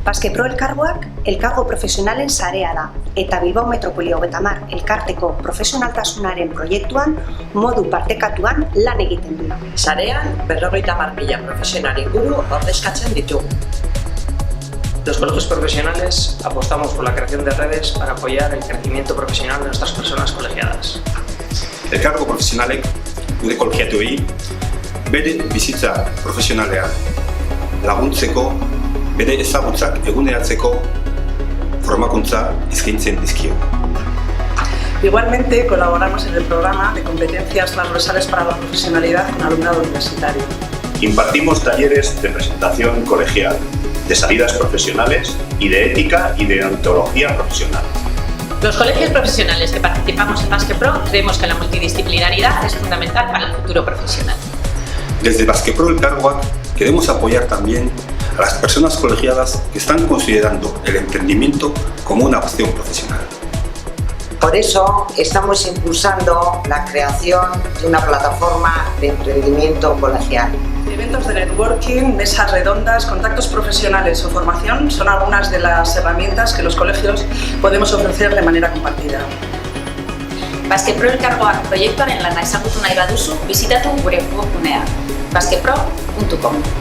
Baskepro elkargoak elkargo profesionalen sarea da, eta Bilbao Metropoli 30 elkarteko profesionaltasunaren proiektuan modu partekatuan lan egiten du. Sarean 50.000 profesional inguru ordezkatzen ditugu. Los colegios profesionales apostamos por la creación de redes para apoyar el crecimiento profesional de nuestras personas colegiadas. Elkargo profesionalek gure kolegiatuei bere bizitza profesionalean laguntzeko, bere ezagutzak eguneratzeko formakuntza eskaintzen dizkio. Igualmente colaboramos en el programa de competencias transversales para la profesionalidad con alumnado universitario. Impartimos talleres de presentación colegial, de salidas profesionales y de ética y de ontología profesional. Los colegios profesionales que participamos en Baskepro creemos que la multidisciplinaridad es fundamental para el futuro profesional. Desde Baskepro elkargoak queremos apoyar también a las personas colegiadas que están considerando el emprendimiento como una opción profesional. Por eso estamos impulsando la creación de una plataforma de emprendimiento colegial. Eventos de networking, mesas redondas, contactos profesionales o formación son algunas de las herramientas que los colegios podemos ofrecer de manera compartida. Baskepro elkargoak proiektuaren lana ezagutu nahi baduzu, bisitatu gure webgunea baskepro.com.